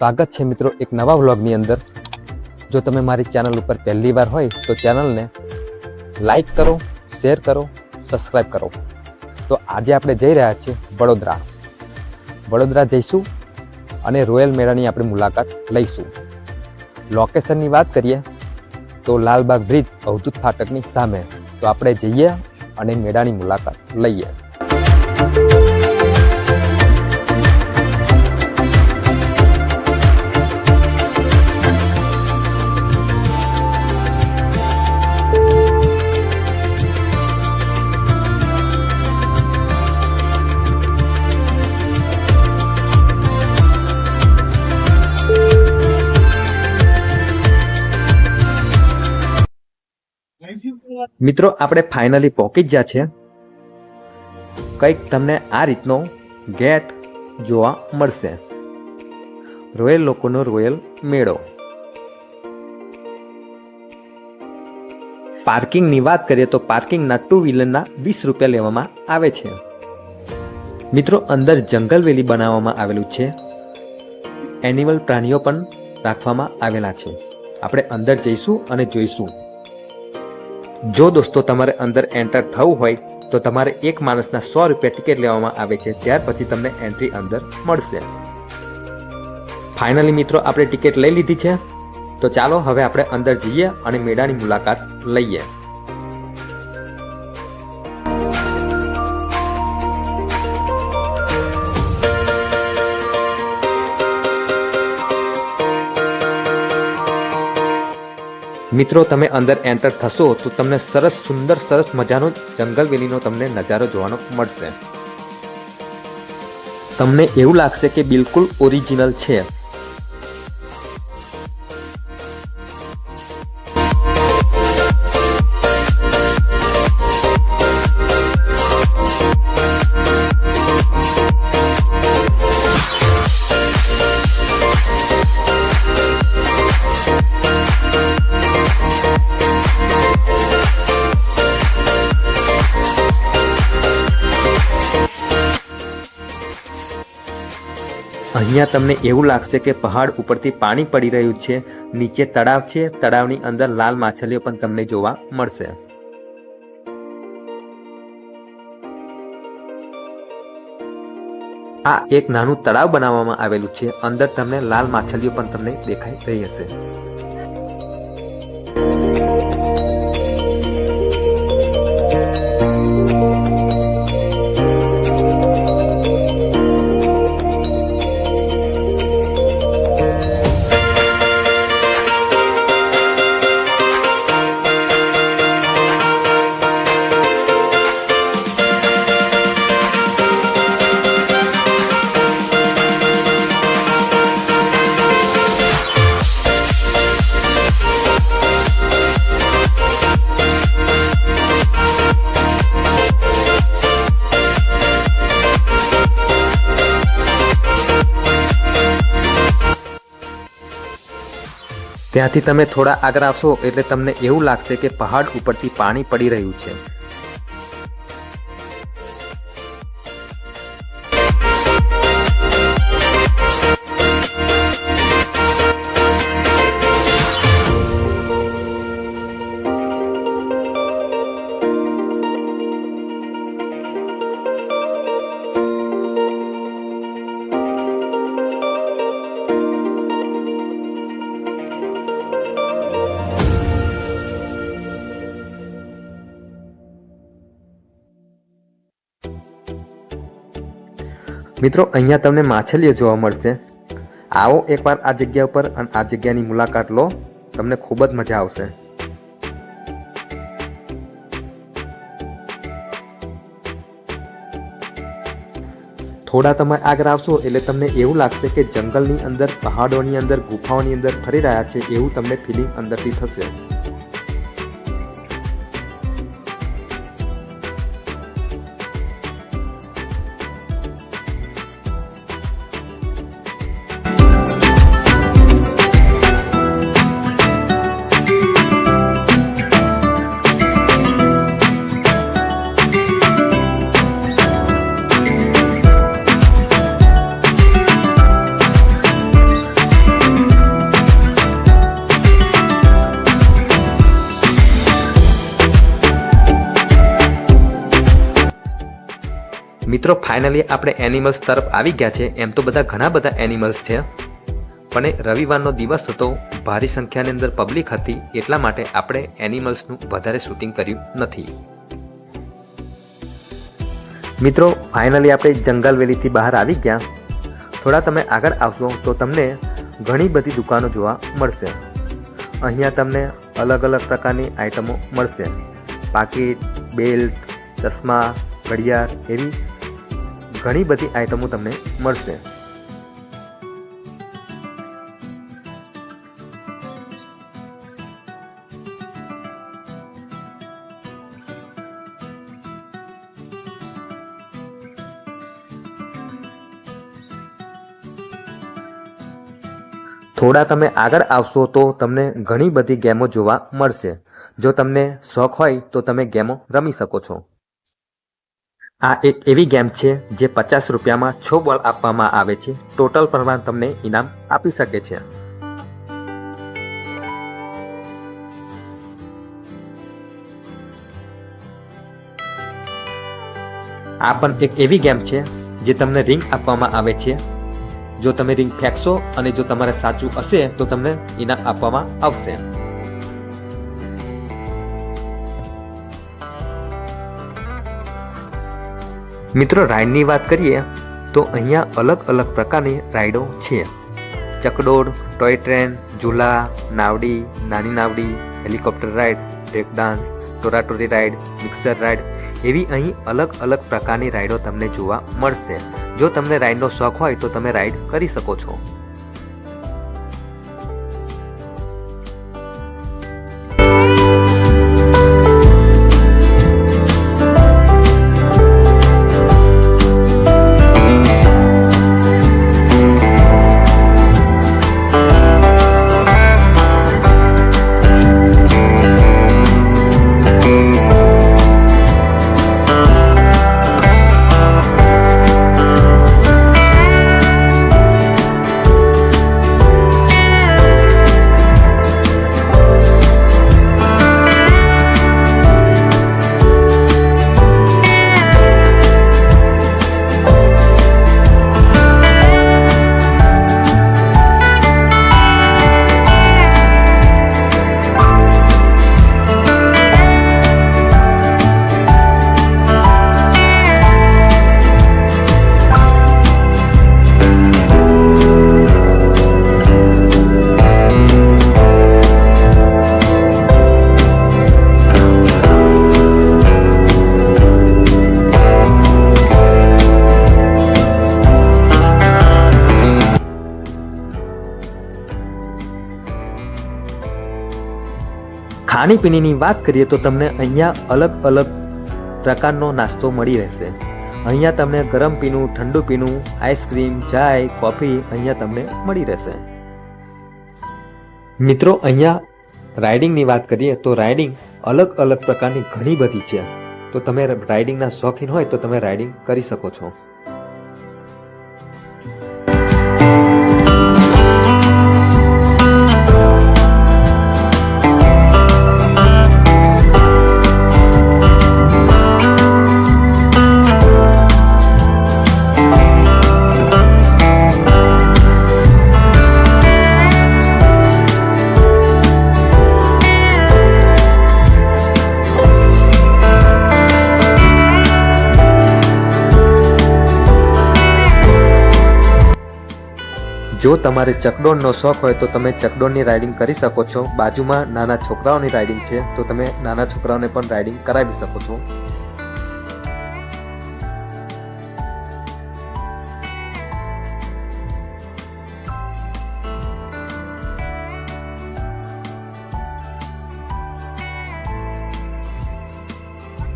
સ્વાગત છે મિત્રો એક નવા વ્લોગની અંદર। જો તમે મારી ચેનલ ઉપર પહેલી વાર હોય તો ચેનલને લાઈક કરો, શેર કરો, સબસ્ક્રાઇબ કરો। તો આજે આપણે જઈ રહ્યા છીએ વડોદરા જઈશું અને રોયલ મેળાની આપણે મુલાકાત લઈશું। લોકેશનની વાત કરીએ તો લાલબાગ બ્રિજ અવધૂત ફાટકની સામે। તો આપણે જઈએ અને મેળાની મુલાકાત લઈએ। મિત્રો આપણે ફાઇનલી પહોંચી જ ગયા છે। કંઈક તમને આ રીતનો ગેટ જોવા મળશે। રોયલ લોકોનો રોયલ મેળો। પાર્કિંગની વાત કરીએ તો પાર્કિંગના 2 વ્હીલરના 20 રૂપિયા લેવામાં આવે છે। મિત્રો અંદર જંગલવેલી બનાવવામાં આવેલું છે। એનિમલ પ્રાણીઓ પણ રાખવામાં આવેલા છે। આપણે અંદર જઈશું અને જોઈશું। જો દોસ્તો તમારે અંદર એન્ટર થવું હોય તો તમારે એક માણસના 100 રૂપિયા ટિકિટ લેવામાં આવે છે। ત્યાર પછી તમને એન્ટ્રી અંદર મળશે। ફાઇનલી મિત્રો આપણે ટિકિટ લઈ લીધી છે। તો ચાલો હવે આપણે અંદર જઈએ અને મેળાની મુલાકાત લઈએ। મિત્રો તમે અંદર એન્ટર થશો તો તમને સુંદર મજાનો જંગલવેલીનો તમને નજારો જોવાનો મળશે। તમને એવું લાગશે કે બિલકુલ ઓરિજિનલ છે। અહીંયા તમને એવું લાગશે કે પહાડ ઉપરથી પાણી પડી રહ્યું છે। નીચે તળાવ છે। તળાવની અંદર લાલ માછલીઓ પણ તમને જોવા મળશે। આ એક નાનું તળાવ બનાવવામાં આવેલું છે। અંદર તમને લાલ માછલીઓ પણ તમને દેખાઈ રહી હશે। ત્યાંથી તમે થોડા આગળ આવશો એટલે તમને એવું લાગશે કે પહાડ ઉપરથી પાણી પડી રહ્યું છે। મિત્રો અહીંયા તમને માછલીઓ જોવા મળશે। આવો એકવાર આ જગ્યા ઉપર અને આ જગ્યાની મુલાકાત લો, તમને ખૂબ જ મજા આવશે। થોડા તમે આગળ આવશો એટલે તમને એવું લાગશે કે જંગલની અંદર, પહાડોની અંદર, ગુફાઓની અંદર ફરી રહ્યા છે એવું તમને ફિલિંગ અંદરથી થશે। મિત્રો ફાઇનલી આપણે એનિમલ્સ તરફ આવી ગયા છે. એમ તો ઘણા બધા એનિમલ્સ છે, પણ રવિવારનો દિવસ હતો, ભારી સંખ્યાની અંદર પબ્લિક હતી, એટલા માટે આપણે એનિમલ્સનું વધારે શૂટિંગ કર્યું નથી. મિત્રો ફાઇનલી આપણે જંગલ વેલીથી બહાર આવી ગયા. થોડા તમે આગળ આવશો તો તમને ઘણી બધી દુકાનો જોવા મળશે. અહીંયા તમને અલગ અલગ પ્રકારની આઇટમો મળશે. પાકીટ, બેલ્ટ, ચશ્મા, ઘડિયાળ એવી ઘણી બધી આઇટમો તમને મળશે. થોડા તમે આગળ આવશો તો તમને ઘણી બધી ગેમો જોવા મળશે. જો તમને શોખ હોય તો તમે ગેમો રમી શકો છો. આ એક એવી ગેમ છે જે 50 રૂપિયામાં 6 બોલ આપવામાં આવે છે. ટોટલ પ્રમાણ તમને ઇનામ આપી શકે છે. આ પણ એક એવી ગેમ છે જે તમને રિંગ આપવામાં આવે છે. જો તમે રિંગ ફેંકશો અને જો તમારે સાચું હશે તો તમને ઇનામ આપવામાં આવશે. મિત્રો રાઈડની વાત કરીએ તો અહીંયા અલગ અલગ પ્રકારની રાઈડો છે. ચકડોળ, ટોય ટ્રેન, ઝૂલા, નાવડી, નાની નાવડી, હેલિકોપ્ટર રાઈડ, બ્રેક ડાન્સ, ટોરાટોરી રાઈડ, મિક્સર રાઈડ એવી અહીં અલગ અલગ પ્રકારની રાઈડો તમને જોવા મળશે. જો તમને રાઈડનો શોખ હોય તો તમે રાઈડ કરી શકો છો. ખાણીપીણીની વાત કરીએ તો તમને અહીંયા અલગ અલગ પ્રકારનો નાસ્તો મળી રહેશે. અહીંયા તમને ગરમ પીણું, ઠંડુ પીણું, આઈસ્ક્રીમ, ચાય, કોફી અહીંયા તમને મળી રહેશે. મિત્રો અહીંયા રાઇડિંગની વાત કરીએ તો રાઇડિંગ અલગ અલગ પ્રકારની ઘણી બધી છે. તો તમે રાઇડિંગના શોખીન હોય તો તમે રાઇડિંગ કરી શકો છો. જો તમારે ચકડોળનો શોખ હોય તો તમે ચકડોળની રાઇડિંગ કરી શકો છો. બાજુમાં નાના છોકરાઓની રાઇડિંગ છે તો તમે નાના છોકરાઓને પણ રાઇડિંગ કરાવી શકો છો.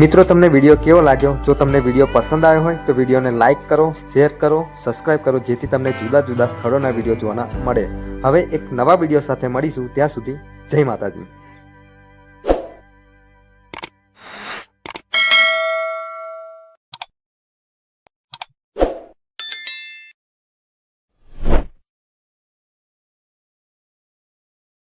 મિત્રો તમને વિડીયો કેવો લાગ્યો? જો તમને વિડીયો પસંદ આવ્યો હોય તો વિડીયોને લાઇક કરો, શેર કરો, સબસ્ક્રાઇબ કરો, જેથી તમને જુદા જુદા સ્થળોના વિડીયો જોવાના મળે. હવે એક નવા વિડીયો સાથે મળીશું. ત્યાં સુધી જય માતાજી.